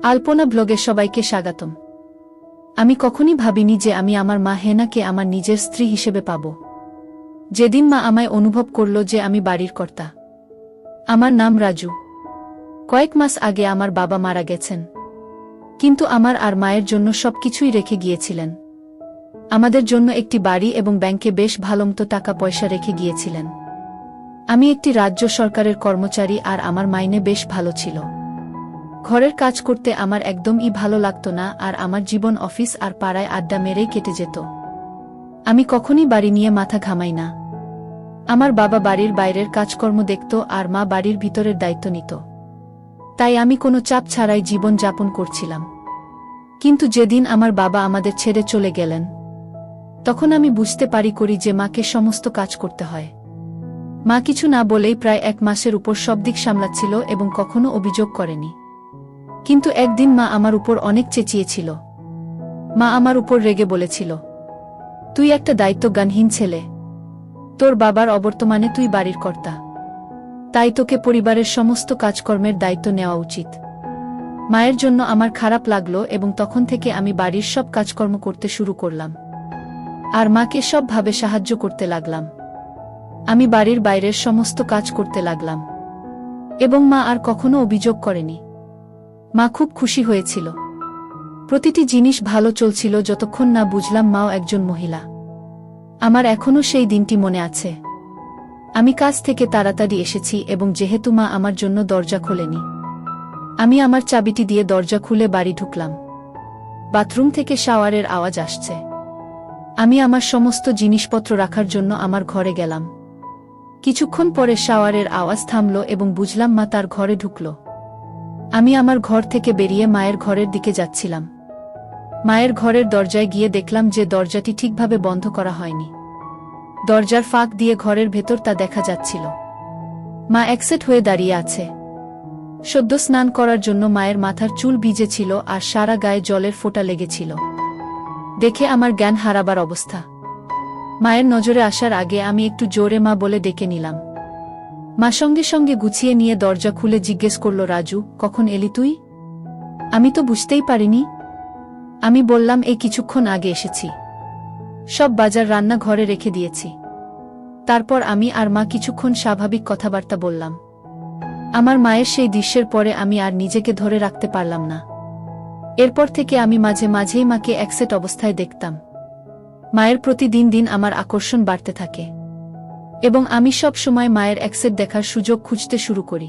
আলপনা ব্লগে সবাইকে স্বাগতম। আমি কখনই ভাবিনি যে আমি আমার মা হেনাকে আমার নিজের স্ত্রী হিসেবে পাব। যেদিন মা আমায় অনুভব করল যে আমি বাড়ির কর্তা। আমার নাম রাজু। কয়েক মাস আগে আমার বাবা মারা গেছেন, কিন্তু আমার আর মায়ের জন্য সবকিছুই রেখে গিয়েছিলেন। আমাদের জন্য একটি বাড়ি এবং ব্যাংকে বেশ ভালোমতো টাকা পয়সা রেখে গিয়েছিলেন। আমি একটি রাজ্য সরকারের কর্মচারী আর আমার মাইনে বেশ ভালো ছিল। ঘরের কাজ করতে আমার একদমই ভালো লাগতো না, আর আমার জীবন অফিস আর পাড়ায় আড্ডা মেরেই কেটে যেত। আমি কখনই বাড়ি নিয়ে মাথা ঘামাই না। আমার বাবা বাড়ির বাইরের কাজকর্ম দেখত আর মা বাড়ির ভিতরের দায়িত্ব নিত। তাই আমি কোনো চাপ ছাড়াই জীবন যাপন করছিলাম। কিন্তু যেদিন আমার বাবা আমাদের ছেড়ে চলে গেলেন, তখন আমি বুঝতে পারি যে মাকে সমস্ত কাজ করতে হয়। মা কিছু না বলেই প্রায় 1 মাসের উপর সব দিক সামলাচ্ছিল এবং কখনো অভিযোগ করেনি। কিন্তু একদিন মা আমার উপর অনেক চেঁচিয়েছিল। মা আমার উপর রেগে বলেছিল, তুই একটা দায়িত্বজ্ঞানহীন ছেলে। তোর বাবার অবর্তমানে তুই বাড়ির কর্তা, তাই তোকে পরিবারের সমস্ত কাজকর্মের দায়িত্ব নেওয়া উচিত। মায়ের জন্য আমার খারাপ লাগলো এবং তখন থেকে আমি বাড়ির সব কাজকর্ম করতে শুরু করলাম আর মাকে সবভাবে সাহায্য করতে লাগলাম। আমি বাড়ির বাইরের সমস্ত কাজ করতে লাগলাম এবং মা আর কখনো অভিযোগ করেনি। মা খুব খুশি হয়েছিল। প্রতিটি জিনিস ভালো চলছিল যতক্ষণ না বুঝলাম মাও একজন মহিলা। আমার এখনো সেই দিনটি মনে আছে। আমি কাজ থেকে তাড়াতাড়ি এসেছি এবং যেহেতু মা আমার জন্য দরজা খোলেনি, আমি আমার চাবিটি দিয়ে দরজা খুলে বাড়ি ঢুকলাম। বাথরুম থেকে শাওয়ারের আওয়াজ আসছে। আমি আমার সমস্ত জিনিসপত্র রাখার জন্য আমার ঘরে গেলাম। কিছুক্ষণ পরে শাওয়ারের আওয়াজ থামল এবং বুঝলাম মা তার ঘরে ঢুকল। আমি আমার ঘর থেকে বেরিয়ে মায়ের ঘরের দিকে যাচ্ছিলাম। মায়ের ঘরের দরজায় গিয়ে দেখলাম যে দরজাটি ঠিকভাবে বন্ধ করা হয়নি। দরজার ফাঁক দিয়ে ঘরের ভেতর তা দেখা যাচ্ছিল। মা একসেট হয়ে দাঁড়িয়ে আছে। সদ্য স্নান করার জন্য মায়ের মাথার চুল ভিজে ছিল আর সারা গায়ে জলের ফোঁটা লেগেছিল। দেখে আমার জ্ঞান হারাবার অবস্থা। মায়ের নজরে আসার আগে আমি একটু জোরে মা বলে ডেকে নিলাম। মা সঙ্গে সঙ্গে গুছিয়ে নিয়ে দরজা খুলে জিজ্ঞেস করল, রাজু, কখন এলি তুই? আমি তো বুঝতেই পারিনি। আমি বললাম, এই কিছুক্ষণ আগে এসেছি। সব বাজার রান্না ঘরে রেখে দিয়েছি। তারপর আমি আর মা কিছুক্ষণ স্বাভাবিক কথাবার্তা বললাম। আমার মায়ের সেই দৃশ্যের পরে আমি আর নিজেকে ধরে রাখতে পারলাম না। এরপর থেকে আমি মাঝে মাঝেই মাকে একসেট অবস্থায় দেখতাম। মায়ের প্রতি দিন দিন আমার আকর্ষণ বাড়তে থাকে এবং আমি সব সময় মায়ের একসেট দেখার সুযোগ খুঁজতে শুরু করি।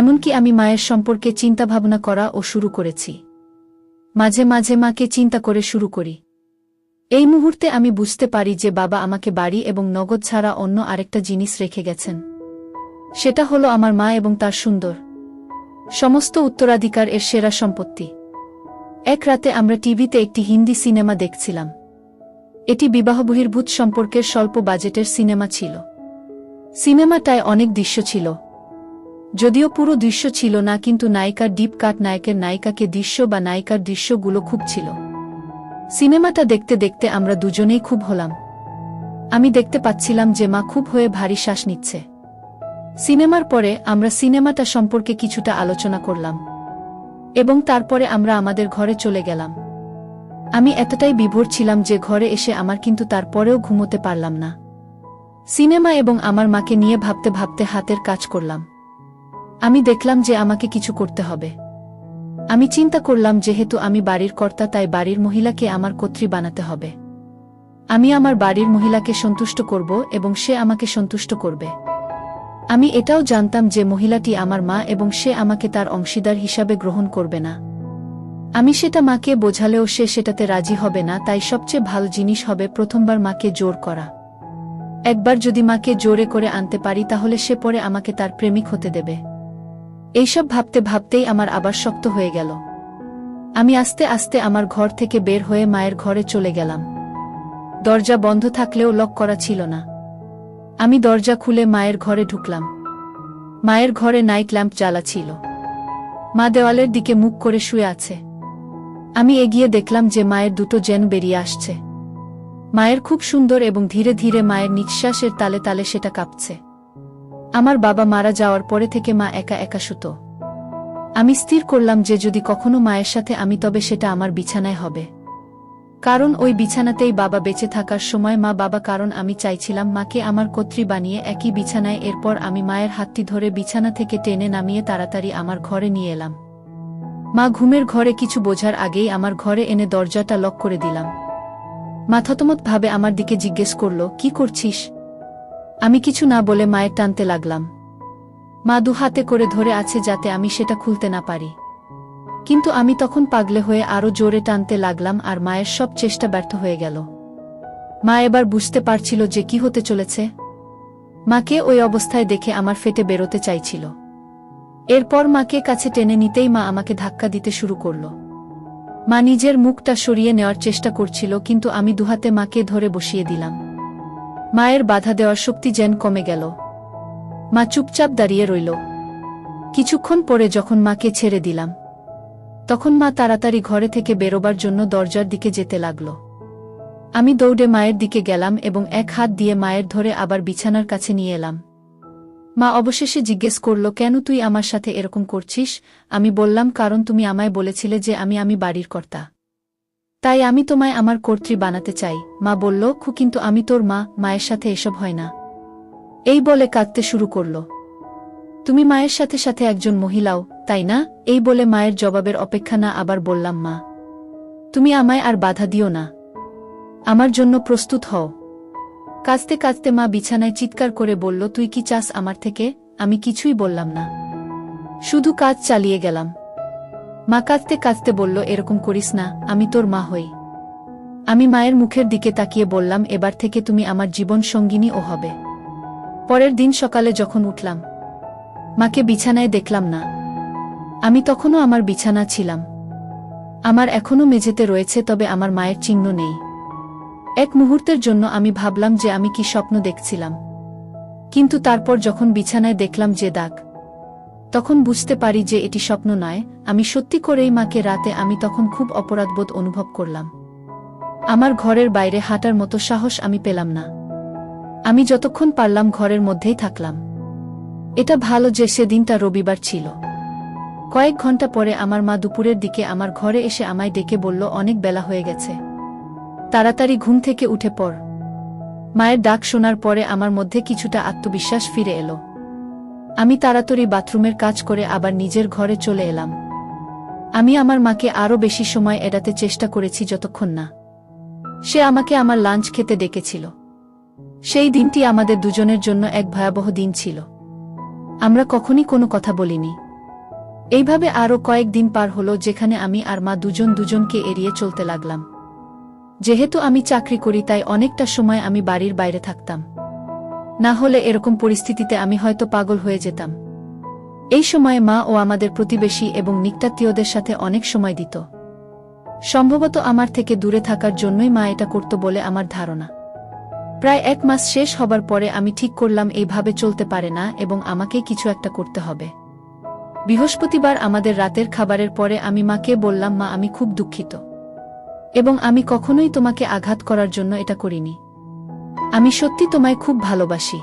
এমনকি আমি মায়ের সম্পর্কে চিন্তাভাবনা করা ও শুরু করেছি। মাঝে মাঝে মাকে চিন্তা করে শুরু করি। এই মুহূর্তে আমি বুঝতে পারি যে বাবা আমাকে বাড়ি এবং নগদ ছাড়া অন্য আরেকটা জিনিস রেখে গেছেন। সেটা হলো আমার মা এবং তার সুন্দর সমস্ত উত্তরাধিকার এর সেরা সম্পত্তি। এক রাতে আমরা টিভিতে একটি হিন্দি সিনেমা দেখছিলাম। এটি বিবাহ বহির্ভূত সম্পর্কের স্বল্প বাজেটের সিনেমা ছিল। সিনেমাটায় অনেক দৃশ্য ছিল, যদিও পুরো দৃশ্য ছিল না, কিন্তু নায়িকার ডিপ কাট, নায়কের নায়িকাকে দৃশ্য বা নায়িকার দৃশ্যগুলো খুব ছিল। সিনেমাটা দেখতে দেখতে আমরা দুজনেই খুব হলাম। আমি দেখতে পাচ্ছিলাম যে মা খুব হয়ে ভারী শ্বাস নিচ্ছে। সিনেমার পরে আমরা সিনেমাটা সম্পর্কে কিছুটা আলোচনা করলাম এবং তারপরে আমরা আমাদের ঘরে চলে গেলাম। আমি এতটাই বিভোর ছিলাম যে ঘরে এসে আমার কিন্তু তারপরেও ঘুমোতে পারলাম না। সিনেমা এবং আমার মাকে নিয়ে ভাবতে ভাবতে হাতের কাজ করলাম। আমি দেখলাম যে আমাকে কিছু করতে হবে। আমি চিন্তা করলাম, যেহেতু আমি বাড়ির কর্তা, তাই বাড়ির মহিলাকে আমার কর্ত্রী বানাতে হবে। আমি আমার বাড়ির মহিলাকে সন্তুষ্ট করব এবং সে আমাকে সন্তুষ্ট করবে। আমি এটাও জানতাম যে মহিলাটি আমার মা এবং সে আমাকে তার অংশীদার হিসাবে গ্রহণ করবে না। আমি সেটা মাকে বোঝালেও সে সেটাতে রাজি হবে না। তাই সবচেয়ে ভালো জিনিস হবে প্রথমবার মাকে জোর করা। একবার যদি মাকে জোরে করে আনতে পারি, তাহলে সে পরে আমাকে তার প্রেমিক হতে দেবে। এইসব ভাবতে ভাবতেই আমার আবার শক্ত হয়ে গেল। আমি আস্তে আস্তে আমার ঘর থেকে বের হয়ে মায়ের ঘরে চলে গেলাম। দরজা বন্ধ থাকলেও লক করা ছিল না। আমি দরজা খুলে মায়ের ঘরে ঢুকলাম। মায়ের ঘরে নাইট ল্যাম্প জ্বালা ছিল। মা দেওয়ালের দিকে মুখ করে শুয়ে আছে। আমি এগিয়ে দেখলাম যে মায়ের দুটো জেন বেরিয়ে আসছে। মায়ের খুব সুন্দর এবং ধীরে ধীরে মায়ের নিঃশ্বাসের তালে তালে সেটা কাঁপছে। আমার বাবা মারা যাওয়ার পরে থেকে মা একা একা শুতো। আমি স্থির করলাম যে যদি কখনো মায়ের সাথে আমি তবে সেটা আমার বিছানায় হবে। কারণ ওই বিছানাতেই বাবা বেঁচে থাকার সময় মা বাবা, কারণ আমি চাইছিলাম মাকে আমার কর্ত্রী বানিয়ে একই বিছানায়। এরপর আমি মায়ের হাতটি ধরে বিছানা থেকে টেনে নামিয়ে তাড়াতাড়ি আমার ঘরে নিয়ে এলাম। মা ঘুমের ঘরে কিছু বোঝার আগেই আমার ঘরে এনে দরজাটা লক করে দিলাম। মা থতমতভাবে আমার দিকে জিজ্ঞেস করল, কি করছিস? আমি কিছু না বলে মায়ের টানতে লাগলাম। মা দু হাতে করে ধরে আছে যাতে আমি সেটা খুলতে না পারি। কিন্তু আমি তখন পাগলে হয়ে আরো জোরে টানতে লাগলাম আর মায়ের সব চেষ্টা ব্যর্থ হয়ে গেল। মা এবার বুঝতে পারছিল যে কি হতে চলেছে। মাকে ওই অবস্থায় দেখে আমার ফেটে বেরোতে চাইছিল। এরপর মাকে কাছে টেনে নিতেই মা আমাকে ধাক্কা দিতে শুরু করল। মা নিজের মুখটা সরিয়ে নেওয়ার চেষ্টা করছিল, কিন্তু আমি দুহাতে মাকে ধরে বসিয়ে দিলাম। মায়ের বাধা দেওয়ার শক্তি যেন কমে গেল। মা চুপচাপ দাঁড়িয়ে রইল। কিছুক্ষণ পরে যখন মাকে ছেড়ে দিলাম, তখন মা তাড়াতাড়ি ঘরে থেকে বেরোবার জন্য দরজার দিকে যেতে লাগল। আমি দৌড়ে মায়ের দিকে গেলাম এবং এক হাত দিয়ে মায়ের ধরে আবার বিছানার কাছে নিয়ে এলাম। মা অবশেষে জিজ্ঞেস করল, কেন তুই আমার সাথে এরকম করছিস? আমি বললাম, কারণ তুমি আমায় বলেছিলে যে আমি বাড়ির কর্তা, তাই আমি তোমায় আমার কর্ত্রী বানাতে চাই। মা বলল, কিন্তু আমি তোর মা, মায়ের সাথে এসব হয় না। এই বলে কাঁদতে শুরু করল। তুমি মায়ের সাথে সাথে একজন মহিলাও, তাই না? এই বলে মায়ের জবাবের অপেক্ষা না আবার বললাম, মা তুমি আমায় আর বাধা দিও না, আমার জন্য প্রস্তুত হও। কাঁদতে কাঁদতে মা বিছানায় চিৎকার করে বলল, তুই কি চাস আমার থেকে? আমি কিছুই বললাম না, শুধু কাজ চালিয়ে গেলাম। মা কাঁদতে কাঁদতে বলল, এরকম করিস না, আমি তোর মা হই। আমি মায়ের মুখের দিকে তাকিয়ে বললাম, এবার থেকে তুমি আমার জীবন সঙ্গিনী ও হবে। পরের দিন সকালে যখন উঠলাম, মাকে বিছানায় দেখলাম না। আমি তখনও আমার বিছানা ছিলাম। আমার এখনও মেঝেতে রয়েছে, তবে আমার মায়ের চিহ্ন নেই। এক মুহূর্তের জন্য আমি ভাবলাম যে আমি কি স্বপ্ন দেখছিলাম, কিন্তু তারপর যখন বিছানায় দেখলাম যে দাগ, তখন বুঝতে পারি যে এটি স্বপ্ন নয়, আমি সত্যি করেই মাকে। রাতে আমি তখন খুব অপরাধবোধ অনুভব করলাম। আমার ঘরের বাইরে হাঁটার মতো সাহস আমি পেলাম না। আমি যতক্ষণ পারলাম ঘরের মধ্যেই থাকলাম। এটা ভালো যে সেদিনটা রবিবার ছিল। কয়েক ঘন্টা পরে আমার মা দুপুরের দিকে আমার ঘরে এসে আমায় ডেকে বলল, অনেক বেলা হয়ে গেছে, তাড়াতাড়ি ঘুম থেকে উঠে পড়। মায়ের ডাক শোনার পরে আমার মধ্যে কিছুটা আত্মবিশ্বাস ফিরে এলো। আমি তাড়াতাড়ি বাথরুমের কাজ করে আবার নিজের ঘরে চলে এলাম। আমি আমার মাকে আরও বেশি সময় এড়াতে চেষ্টা করেছি যতক্ষণ না সে আমাকে আমার লাঞ্চ খেতে ডেকেছিল। সেই দিনটি আমাদের দুজনের জন্য এক ভয়াবহ দিন ছিল। আমরা কখনই কোনো কথা বলিনি। এইভাবে আরও কয়েকদিন পার হলো, যেখানে আমি আর মা দুজনকে এড়িয়ে চলতে লাগলাম। যেহেতু আমি চাকরি করি, তাই অনেকটা সময় আমি বাড়ির বাইরে থাকতাম। না হলে এরকম পরিস্থিতিতে আমি হয়তো পাগল হয়ে যেতাম। এই সময়ে মা ও আমাদের প্রতিবেশী এবং নিকটাত্মীয়দের সাথে অনেক সময় দিত। সম্ভবত আমার থেকে দূরে থাকার জন্যই মা এটা করত বলে আমার ধারণা। প্রায় 1 মাস শেষ হবার পরে আমি ঠিক করলাম এইভাবে চলতে পারে না এবং আমাকে কিছু একটা করতে হবে। বৃহস্পতিবার আমাদের রাতের খাবারের পরে আমি মাকে বললাম, মা আমি খুব দুঃখিত এবং আমি কখনোই তোমাকে আঘাত করার জন্য এটা করিনি। আমি সত্যি তোমায় খুব ভালোবাসি।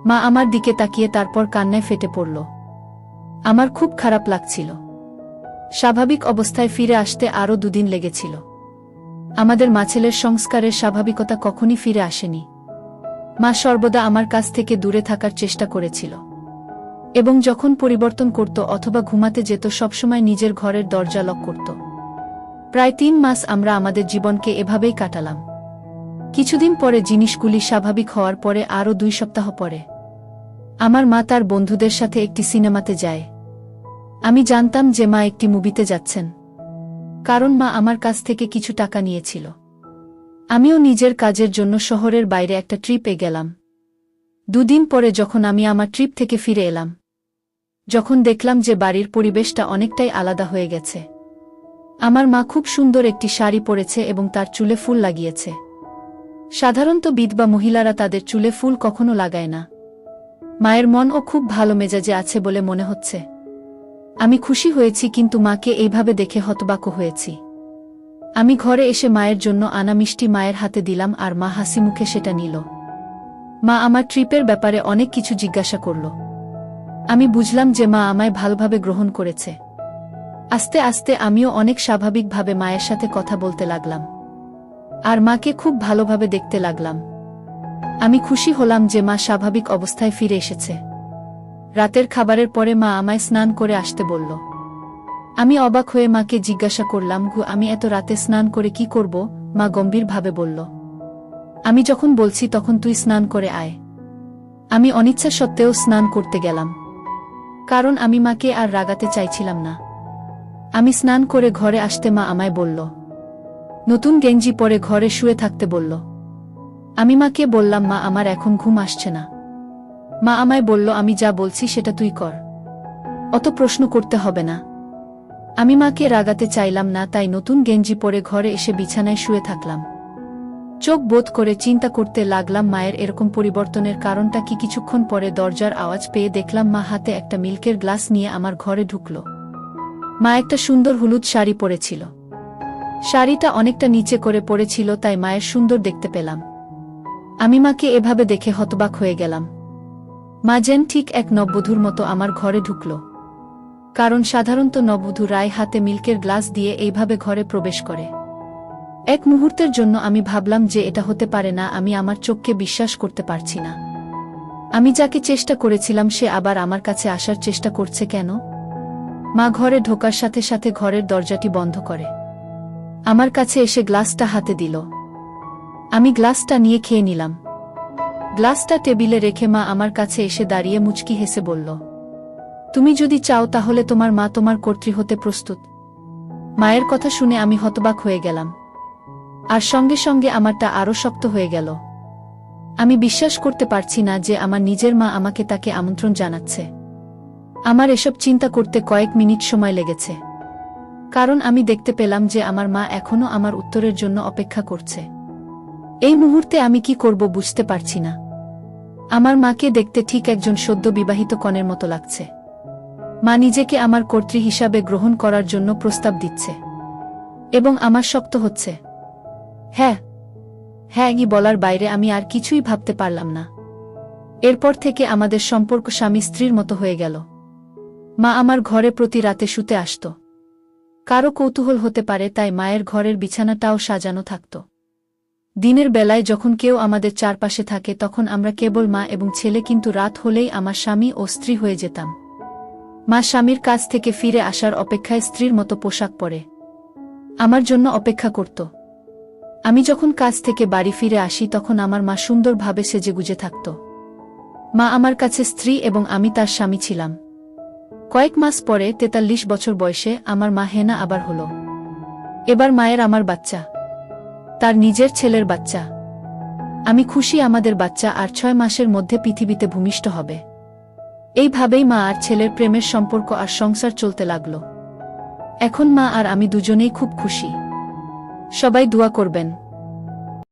মা আমার দিকে তাকিয়ে তারপর কান্নায় ফেটে পড়ল। আমার খুব খারাপ লাগছিল। স্বাভাবিক অবস্থায় ফিরে আসতে আরও 2 দিন লেগেছিল। আমাদের ছেলের সংস্কারের স্বাভাবিকতা কখনই ফিরে আসেনি। মা সর্বদা আমার কাছ থেকে দূরে থাকার চেষ্টা করেছিল এবং যখন পরিবর্তন করত অথবা ঘুমাতে যেত সবসময় নিজের ঘরের দরজা লক করত। প্রায় 3 মাস আমরা আমাদের জীবনকে এভাবেই কাটালাম। কিছুদিন পরে জিনিসগুলি স্বাভাবিক হওয়ার পরে আরও 2 সপ্তাহ পরে আমার মা তার বন্ধুদের সাথে একটি সিনেমাতে যায়। আমি জানতাম যে মা একটি মুভিতে যাচ্ছেন, কারণ মা আমার কাছ থেকে কিছু টাকা নিয়েছিল। আমিও নিজের কাজের জন্য শহরের বাইরে একটা ট্রিপে গেলাম। 2 দিন পরে যখন আমি আমার ট্রিপ থেকে ফিরে এলাম, যখন দেখলাম যে বাড়ির পরিবেশটা অনেকটাই আলাদা হয়ে গেছে। আমার মা খুব সুন্দর একটি শাড়ি পরেছে এবং তার চুলে ফুল লাগিয়েছে। সাধারণত বিধবা মহিলারা তাদের চুলে ফুল কখনো লাগায় না। মায়ের মনও খুব ভালো মেজাজে আছে বলে মনে হচ্ছে। আমি খুশি হয়েছি, কিন্তু মাকে এইভাবে দেখে হতবাক হয়েছি। আমি ঘরে এসে মায়ের জন্য আনা মিষ্টি মায়ের হাতে দিলাম আর মা হাসি মুখে সেটা নিল। মা আমার ট্রিপের ব্যাপারে অনেক কিছু জিজ্ঞাসা করল। আমি বুঝলাম যে মা আমায় ভালোভাবে গ্রহণ করেছে। আস্তে আস্তে আমিও অনেক স্বাভাবিকভাবে মায়ের সাথে কথা বলতে লাগলাম, আর মাকে খুব ভালোভাবে দেখতে লাগলাম। আমি খুশি হলাম যে মা স্বাভাবিক অবস্থায় ফিরে এসেছে। রাতের খাবারের পরে মা আমায় স্নান করে আসতে বলল। আমি অবাক হয়ে মাকে জিজ্ঞাসা করলাম, আমি এত রাতে স্নান করে কি করব? মা গম্ভীরভাবে বলল, আমি যখন বলছি তখন তুই স্নান করে আয়। আমি অনিচ্ছা সত্ত্বেও স্নান করতে গেলাম, কারণ আমি মাকে আর রাগাতে চাইছিলাম না। আমি স্নান করে ঘরে আসতে মা আমায় বলল, নতুন গেঞ্জি পরে ঘরে শুয়ে থাকতে বলল। আমি মাকে বললাম, মা আমার এখন ঘুম আসছে না। মা আমায় বলল, আমি যা বলছি সেটা তুই কর, অত প্রশ্ন করতে হবে না। আমি মাকে রাগাতে চাইলাম না, তাই নতুন গেঞ্জি পরে ঘরে এসে বিছানায় শুয়ে থাকলাম। চোখ বোধ করে চিন্তা করতে লাগলাম মায়ের এরকম পরিবর্তনের কারণটা কি। কিছুক্ষণ পরে দরজার আওয়াজ পেয়ে দেখলাম মা হাতে একটা মিল্কের গ্লাস নিয়ে আমার ঘরে ঢুকল। মা একটা সুন্দর হলুদ শাড়ি পরেছিল। শাড়িটা অনেকটা নিচে করে পরেছিল, তাই মায়ের সুন্দর দেখতে পেলাম। আমি মাকে এভাবে দেখে হতবাক হয়ে গেলাম। মা যেন ঠিক এক নববধূর মতো আমার ঘরে ঢুকল, কারণ সাধারণত নববধূ রায় হাতে মিল্কের গ্লাস দিয়ে এইভাবে ঘরে প্রবেশ করে। এক মুহূর্তের জন্য আমি ভাবলাম যে এটা হতে পারে না। আমি আমার চোখকে বিশ্বাস করতে পারছি না। আমি যাকে চেষ্টা করেছিলাম সে আবার আমার কাছে আসার চেষ্টা করছে কেন? মা ঘরে ঢোকার সাথে সাথে ঘরের দরজাটি বন্ধ করে আমার কাছে এসে গ্লাসটা হাতে দিল। আমি গ্লাসটা নিয়ে খেয়ে নিলাম। গ্লাসটা টেবিলে রেখে মা আমার কাছে এসে দাঁড়িয়ে মুচকি হেসে বলল, তুমি যদি চাও তাহলে তোমার মা তোমার কর্ত্রী হতে প্রস্তুত। মায়ের কথা শুনে আমি হতবাক হয়ে গেলাম, আর সঙ্গে সঙ্গে আমারটা আরও শক্ত হয়ে গেল। আমি বিশ্বাস করতে পারছি না যে আমার নিজের মা আমাকে তাকে আমন্ত্রণ জানাচ্ছে। আমার এসব চিন্তা করতে কয়েক মিনিট সময় লেগেছে, কারণ আমি দেখতে পেলাম যে আমার মা এখনও আমার উত্তরের জন্য অপেক্ষা করছে। এই মুহূর্তে আমি কি করব বুঝতে পারছি না। আমার মাকে দেখতে ঠিক একজন সদ্য বিবাহিত কনের মতো লাগছে। মা নিজেকে আমার কর্ত্রী হিসাবে গ্রহণ করার জন্য প্রস্তাব দিচ্ছে, এবং আমার শক্ত হচ্ছে। হ্যাঁ হ্যাঁ বলার বাইরে আমি আর কিছুই ভাবতে পারলাম না। এরপর থেকে আমাদের সম্পর্ক স্বামী স্ত্রীর মতো হয়ে গেল। মা আমার ঘরে প্রতি রাতে শুতে আসত। কারো কৌতূহল হতে পারে তাই মায়ের ঘরের বিছানাটাও সাজানো থাকত। দিনের বেলায় যখন কেউ আমাদের চারপাশে থাকে তখন আমরা কেবল মা এবং ছেলে, কিন্তু রাত হলেই আমার স্বামী ও স্ত্রী হয়ে যেতাম। মা স্বামীর কাছ থেকে ফিরে আসার অপেক্ষায় স্ত্রীর মতো পোশাক পরে আমার জন্য অপেক্ষা করত। আমি যখন কাজ থেকে বাড়ি ফিরে আসি তখন আমার মা সুন্দরভাবে সেজেগুজে থাকত। মা আমার কাছে স্ত্রী এবং আমি তার স্বামী ছিলাম। কয়েক মাস পরে 43 বছর বয়সে আমার মা হেনা আবার হলো। এবার মায়ের আমার বাচ্চা, তার নিজের ছেলের বাচ্চা। আমি খুশি আমাদের বাচ্চা আর 6 মাসের মধ্যে পৃথিবীতে ভূমিষ্ঠ হবে। এইভাবেই মা আর ছেলের প্রেমের সম্পর্ক আর সংসার চলতে লাগলো। এখন মা আর আমি দুজনেই খুব খুশি। সবাই দোয়া করবেন।